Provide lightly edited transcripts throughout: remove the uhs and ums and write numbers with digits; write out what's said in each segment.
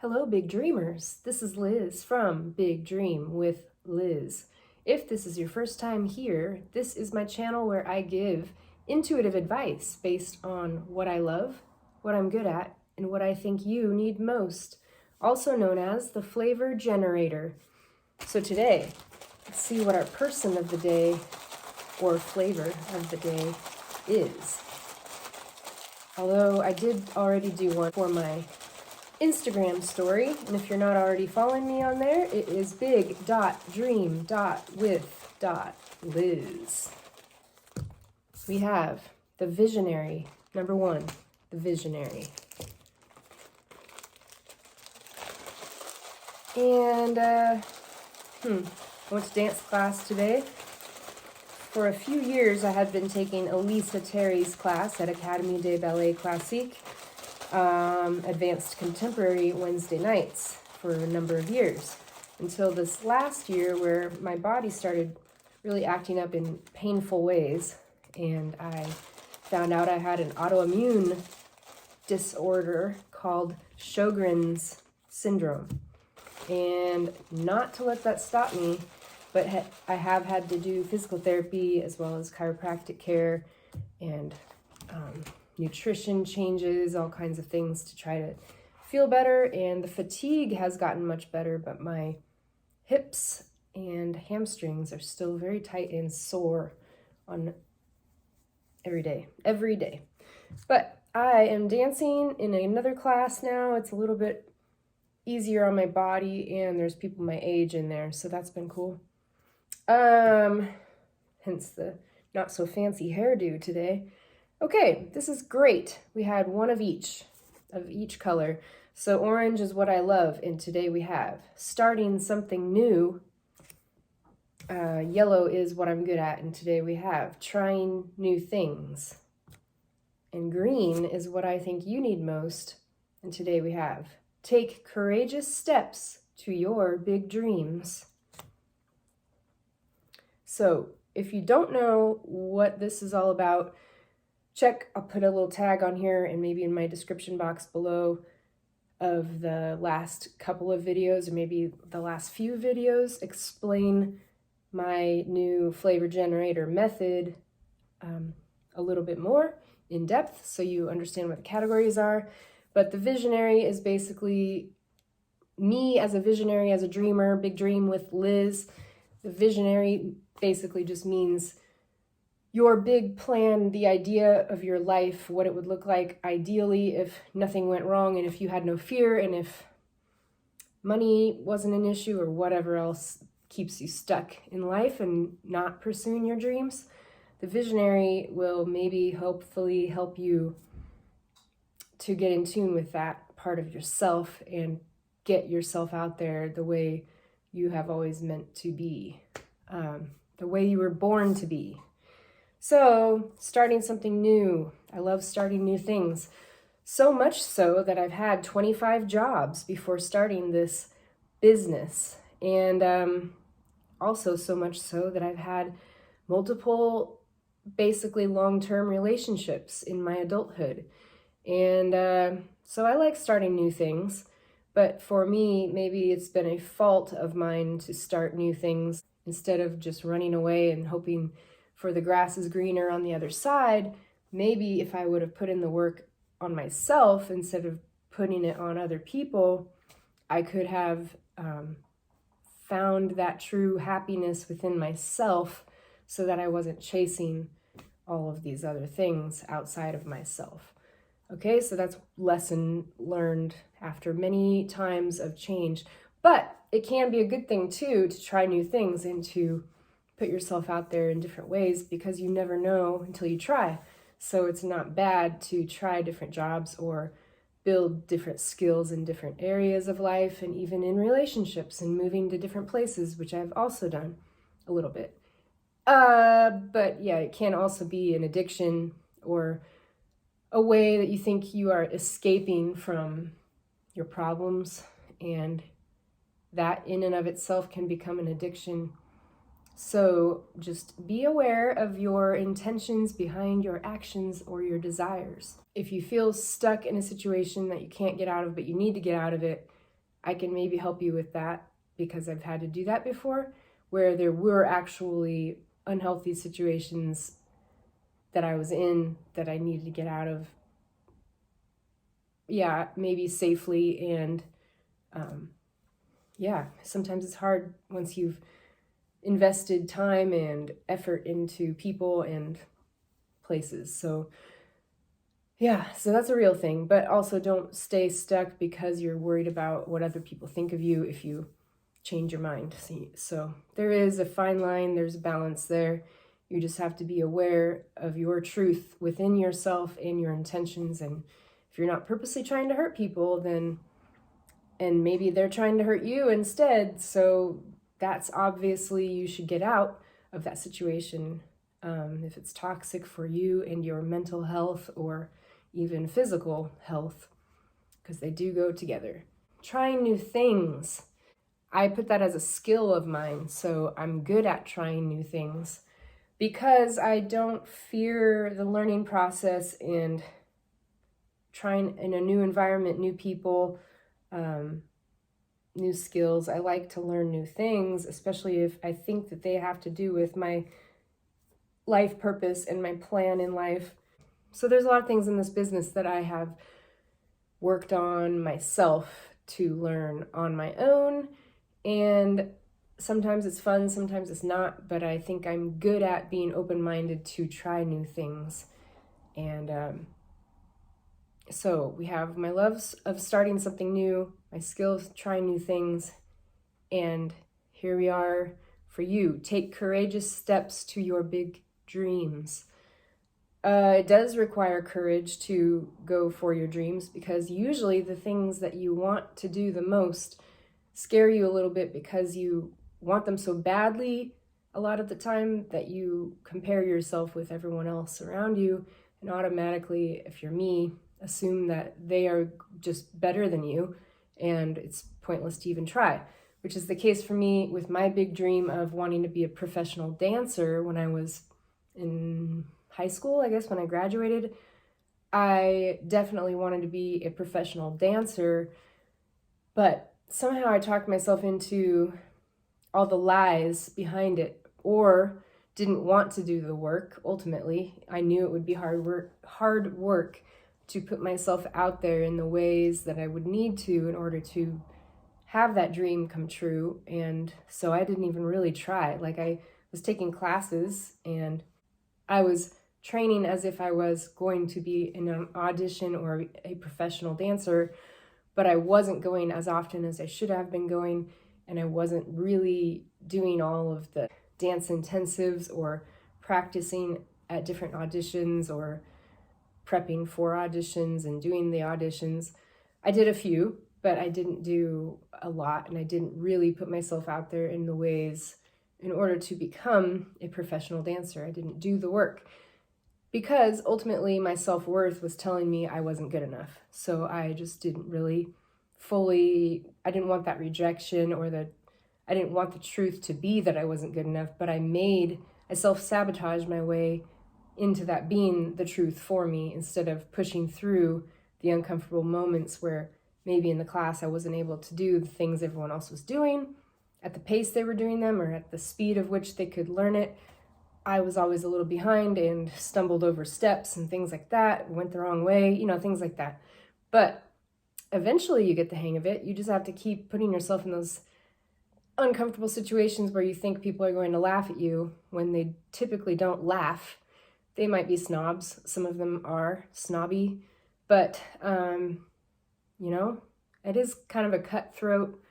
Hello, Big Dreamers. This is Liz from Big Dream with Liz. If this is your first time here, this is my channel where I give intuitive advice based on what I love, what I'm good at, and what I think you need most, also known as the flavor generator. So today, let's see what our person of the day or flavor of the day is. Although I did already do one for my Instagram story, and if you're not already following me on there, it is big.dream.with.liz. We have the visionary, number one, the visionary. And I went to dance class today. For a few years, I had been taking Elisa Terry's class at Academie de Ballet Classique, advanced contemporary Wednesday nights for a number of years, until this last year where my body started really acting up in painful ways, and I found out I had an autoimmune disorder called Sjogren's syndrome. And not to let that stop me, but I have had to do physical therapy as well as chiropractic care and nutrition changes, all kinds of things to try to feel better. And the fatigue has gotten much better, but my hips and hamstrings are still very tight and sore on every day. But I am dancing in another class now. It's a little bit easier on my body, and there's people my age in there, so that's been cool. Hence the not so fancy hairdo today. Okay, this is great. We had one of each color. So orange is what I love, and today we have starting something new. Yellow is what I'm good at, and today we have trying new things. And green is what I think you need most, and today we have take courageous steps to your big dreams. So if you don't know what this is all about, I'll put a little tag on here and maybe in my description box below of the last couple of videos, or maybe the last few videos, explain my new flavor generator method a little bit more in depth so you understand what the categories are. But the visionary is basically me as a visionary, as a dreamer, big dream with Liz. The visionary basically just means your big plan, the idea of your life, what it would look like ideally if nothing went wrong, and if you had no fear, and if money wasn't an issue, or whatever else keeps you stuck in life and not pursuing your dreams. The visionary will maybe hopefully help you to get in tune with that part of yourself and get yourself out there the way you have always meant to be, the way you were born to be. So, starting something new. I love starting new things. So much so that I've had 25 jobs before starting this business. And also so much so that I've had multiple, basically long-term relationships in my adulthood. And so I like starting new things. But for me, maybe it's been a fault of mine to start new things instead of just running away and hoping for the grass is greener on the other side. Maybe if I would have put in the work on myself instead of putting it on other people, I could have found that true happiness within myself so that I wasn't chasing all of these other things outside of myself. Okay, so that's lesson learned after many times of change. But it can be a good thing too to try new things and to put yourself out there in different ways, because you never know until you try. So it's not bad to try different jobs or build different skills in different areas of life, and even in relationships and moving to different places, which I've also done a little bit. But yeah, it can also be an addiction or a way that you think you are escaping from your problems, and that in and of itself can become an addiction. So just be aware of your intentions behind your actions or your desires. If you feel stuck in a situation that you can't get out of, but you need to get out of it, I can maybe help you with that because I've had to do that before, where there were actually unhealthy situations that I was in that I needed to get out of. Yeah, maybe safely. And sometimes it's hard once you've invested time and effort into people and places. So that's a real thing. But also don't stay stuck because you're worried about what other people think of you if you change your mind. So there is a fine line, there's a balance there. You just have to be aware of your truth within yourself and your intentions. And if you're not purposely trying to hurt people, and maybe they're trying to hurt you instead, so that's obviously you should get out of that situation. If it's toxic for you and your mental health or even physical health, because they do go together. Trying new things. I put that as a skill of mine, so I'm good at trying new things because I don't fear the learning process and trying in a new environment, new people, new skills. I like to learn new things, especially if I think that they have to do with my life purpose and my plan in life. So there's a lot of things in this business that I have worked on myself to learn on my own. And sometimes it's fun, sometimes it's not, but I think I'm good at being open-minded to try new things. And so we have my loves of starting something new, my skills of trying new things, and here we are for you. Take courageous steps to your big dreams. It does require courage to go for your dreams because usually the things that you want to do the most scare you a little bit because you want them so badly a lot of the time that you compare yourself with everyone else around you, and automatically, if you're me, assume that they are just better than you and it's pointless to even try, which is the case for me with my big dream of wanting to be a professional dancer. When I was in high school, I guess when I graduated, I definitely wanted to be a professional dancer, but somehow I talked myself into all the lies behind it, or didn't want to do the work. Ultimately, I knew it would be hard work to put myself out there in the ways that I would need to in order to have that dream come true. And so I didn't even really try. Like, I was taking classes and I was training as if I was going to be in an audition or a professional dancer, but I wasn't going as often as I should have been going, and I wasn't really doing all of the dance intensives or practicing at different auditions or prepping for auditions and doing the auditions. I did a few, but I didn't do a lot, and I didn't really put myself out there in the ways in order to become a professional dancer. I didn't do the work because ultimately my self-worth was telling me I wasn't good enough. So I just didn't really I didn't want that rejection, or I didn't want the truth to be that I wasn't good enough, but I self-sabotaged my way into that being the truth for me, instead of pushing through the uncomfortable moments where maybe in the class I wasn't able to do the things everyone else was doing at the pace they were doing them or at the speed of which they could learn it. I was always a little behind and stumbled over steps and things like that, went the wrong way, things like that. But eventually you get the hang of it. You just have to keep putting yourself in those uncomfortable situations where you think people are going to laugh at you when they typically don't laugh. They might be snobs. Some of them are snobby, but, it is kind of a cutthroat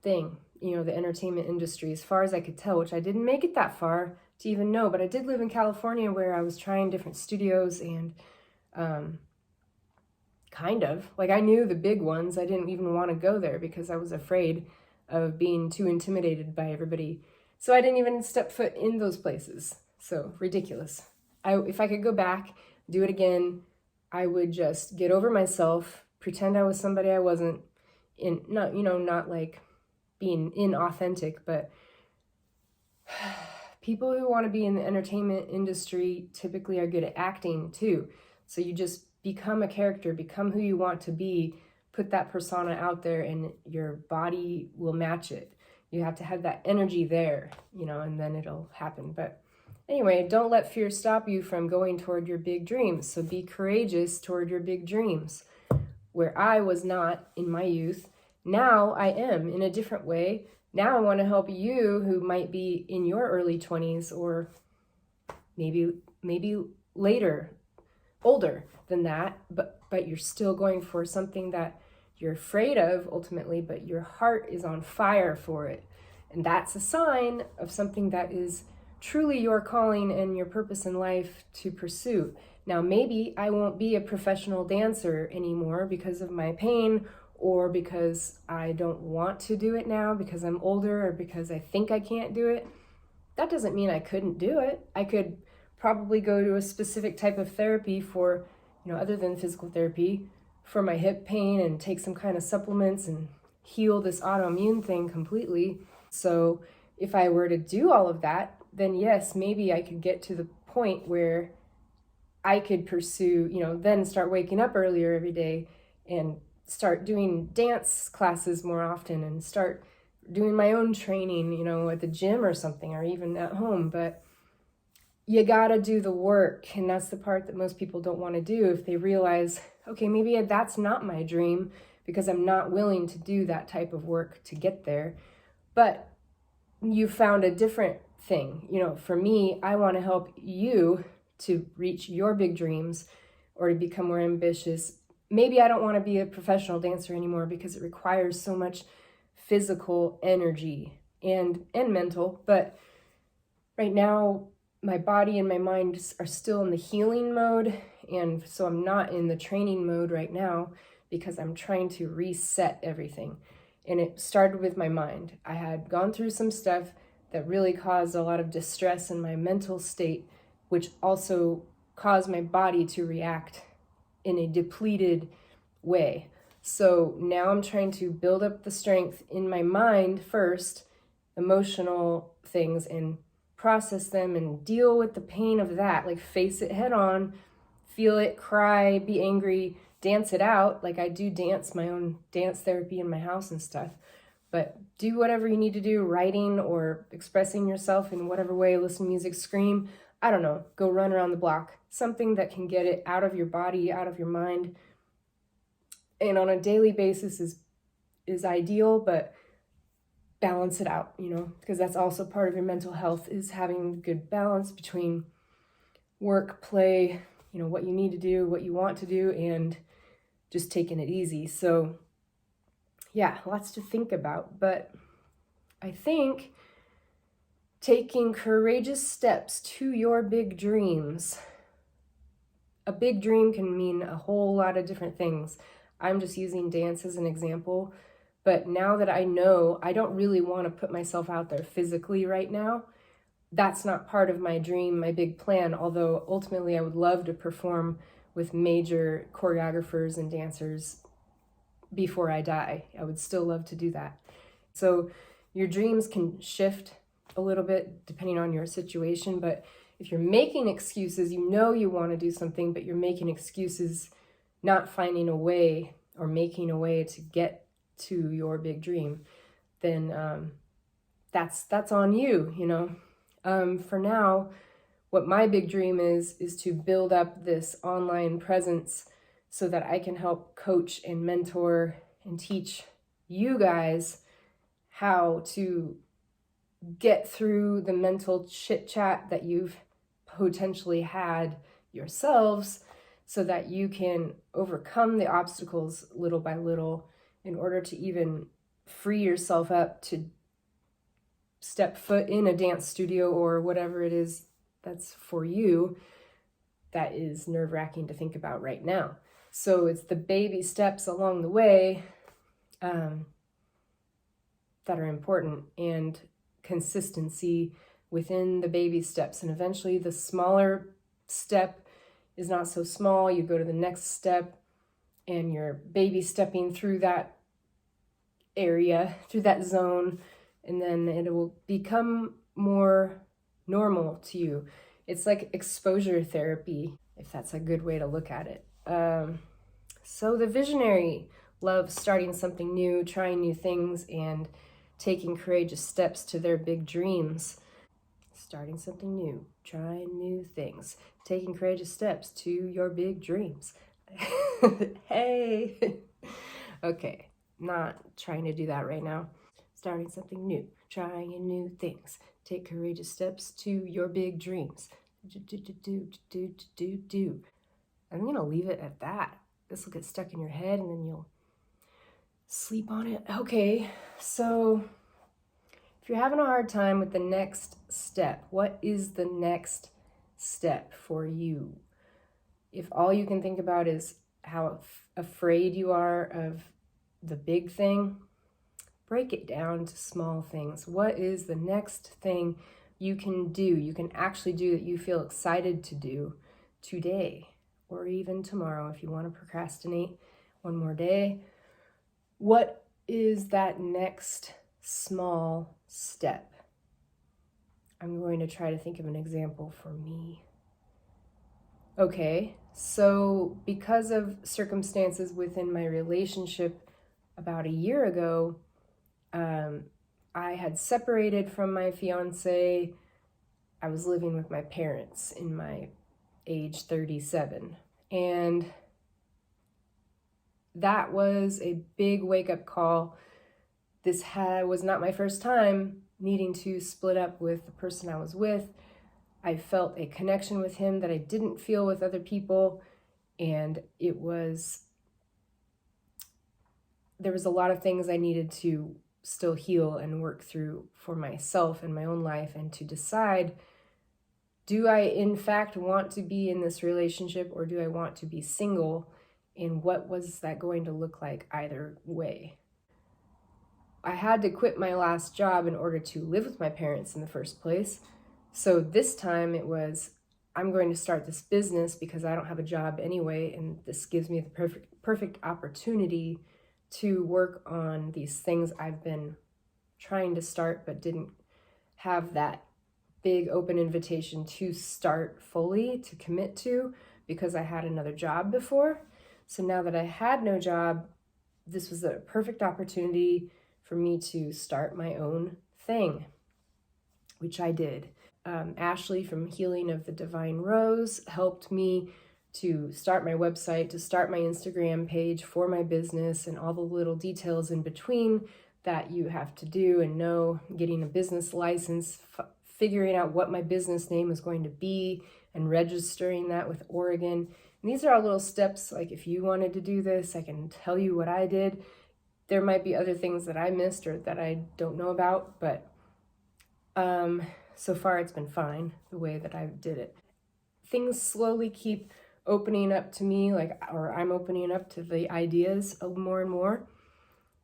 thing, the entertainment industry, as far as I could tell, which I didn't make it that far to even know, but I did live in California where I was trying different studios and I knew the big ones. I didn't even want to go there because I was afraid of being too intimidated by everybody. So I didn't even step foot in those places. So ridiculous. If I could go back, do it again, I would just get over myself, pretend I was somebody I wasn't, not like being inauthentic, but people who want to be in the entertainment industry typically are good at acting too. So you just become a character, become who you want to be, put that persona out there and your body will match it. You have to have that energy there, and then it'll happen. But anyway, don't let fear stop you from going toward your big dreams. So be courageous toward your big dreams. Where I was not in my youth, now I am in a different way. Now I want to help you who might be in your early 20s or maybe later, older than that, but you're still going for something that you're afraid of ultimately, but your heart is on fire for it. And that's a sign of something that is truly your calling and your purpose in life to pursue. Now, maybe I won't be a professional dancer anymore because of my pain, or because I don't want to do it now because I'm older, or because I think I can't do it. That doesn't mean I couldn't do it. I could probably go to a specific type of therapy for, other than physical therapy, for my hip pain and take some kind of supplements and heal this autoimmune thing completely. So if I were to do all of that, then yes, maybe I could get to the point where I could pursue, then start waking up earlier every day and start doing dance classes more often and start doing my own training, at the gym or something, or even at home. But you gotta do the work. And that's the part that most people don't want to do. If they realize, okay, maybe that's not my dream because I'm not willing to do that type of work to get there. But you found a different thing. For me, I want to help you to reach your big dreams or to become more ambitious. Maybe I don't want to be a professional dancer anymore because it requires so much physical energy and mental. But right now, my body and my mind are still in the healing mode. And so I'm not in the training mode right now because I'm trying to reset everything. And it started with my mind. I had gone through some stuff that really caused a lot of distress in my mental state, which also caused my body to react in a depleted way. So now I'm trying to build up the strength in my mind first, emotional things, and process them and deal with the pain of that. Like, face it head on, feel it, cry, be angry, dance it out. Like, I do dance, my own dance therapy in my house and stuff. But do whatever you need to do, writing or expressing yourself in whatever way, listen to music, scream, I don't know, go run around the block. Something that can get it out of your body, out of your mind. And on a daily basis is ideal, but balance it out, because that's also part of your mental health, is having good balance between work, play, what you need to do, what you want to do, and just taking it easy. So yeah, lots to think about. But I think taking courageous steps to your big dreams. A big dream can mean a whole lot of different things. I'm just using dance as an example. But now that I know I don't really want to put myself out there physically right now, that's not part of my dream, my big plan, although ultimately I would love to perform with major choreographers and dancers before I die. I would still love to do that. So your dreams can shift a little bit depending on your situation, but if you're making excuses, you want to do something, but you're making excuses, not finding a way or making a way to get to your big dream, then that's on you, For now, what my big dream is to build up this online presence so that I can help coach and mentor and teach you guys how to get through the mental chit chat that you've potentially had yourselves, so that you can overcome the obstacles little by little in order to even free yourself up to step foot in a dance studio or whatever it is that's for you that is nerve-wracking to think about right now. So it's the baby steps along the way that are important, and consistency within the baby steps. And eventually the smaller step is not so small. You go to the next step and you're baby stepping through that area, through that zone, and then it will become more normal to you. It's like exposure therapy, if that's a good way to look at it. So the visionary, love starting something new, trying new things, and taking courageous steps to their big dreams. Starting something new, trying new things, taking courageous steps to your big dreams. Hey! Okay, not trying to do that right now. Starting something new, trying new things, take courageous steps to your big dreams. I'm gonna leave it at that. This will get stuck in your head and then you'll sleep on it. Okay, so if you're having a hard time with the next step, what is the next step for you? If all you can think about is how afraid you are of the big thing, break it down to small things. What is the next thing you can do, you can actually do, that you feel excited to do today or even tomorrow if you want to procrastinate one more day? What is that next small step? I'm going to try to think of an example for me. Okay, so because of circumstances within my relationship about a year ago, I had separated from my fiance. I was living with my parents in my age 37. And that was a big wake-up call. This was not my first time needing to split up with the person I was with. I felt a connection with him that I didn't feel with other people. And there was a lot of things I needed to still heal and work through for myself and my own life, and to decide, do I in fact want to be in this relationship or do I want to be single? And what was that going to look like either way? I had to quit my last job in order to live with my parents in the first place. So this time it was, I'm going to start this business because I don't have a job anyway, and this gives me the perfect opportunity to work on these things I've been trying to start but didn't have that big open invitation to start fully, to commit to, because I had another job before. So now that I had no job, this was a perfect opportunity for me to start my own thing, which I did. Ashley from Healing of the Divine Rose helped me to start my website, to start my Instagram page for my business, and all the little details in between that you have to do and know, getting a business license, figuring out what my business name is going to be, and registering that with Oregon. And these are all little steps. Like, if you wanted to do this, I can tell you what I did. There might be other things that I missed or that I don't know about, but so far it's been fine the way that I did it. Things slowly keep opening up to me, or I'm opening up to the ideas more and more.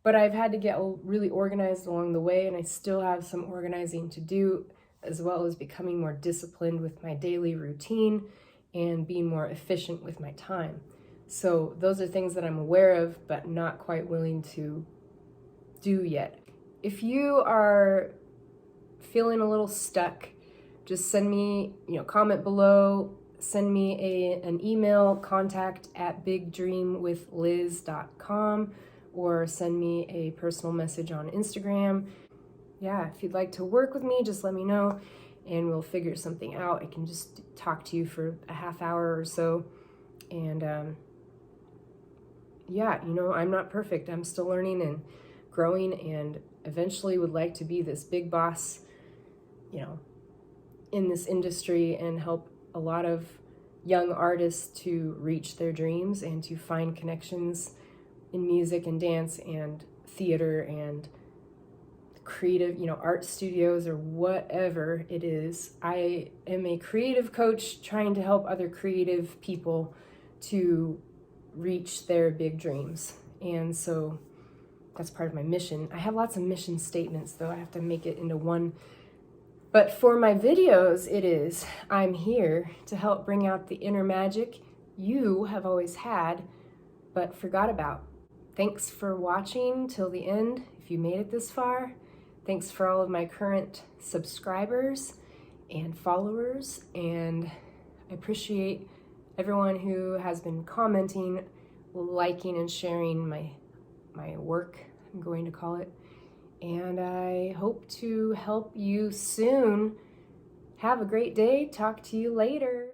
But I've had to get really organized along the way, and I still have some organizing to do, as well as becoming more disciplined with my daily routine and being more efficient with my time. So those are things that I'm aware of, but not quite willing to do yet. If you are feeling a little stuck, just send me, comment below, send me an email, contact@bigdreamwithliz.com, or send me a personal message on Instagram. Yeah, if you'd like to work with me, just let me know and we'll figure something out. I can just talk to you for a half hour or so. And I'm not perfect. I'm still learning and growing, and eventually would like to be this big boss, in this industry and help a lot of young artists to reach their dreams and to find connections in music and dance and theater and creative, art studios or whatever it is. I am a creative coach trying to help other creative people to reach their big dreams. And so that's part of my mission. I have lots of mission statements, though. I have to make it into one. But for my videos, it is, I'm here to help bring out the inner magic you have always had, but forgot about. Thanks for watching till the end, if you made it this far. Thanks for all of my current subscribers and followers, and I appreciate everyone who has been commenting, liking, and sharing my my work, I'm going to call it. And I hope to help you soon. Have a great day. Talk to you later.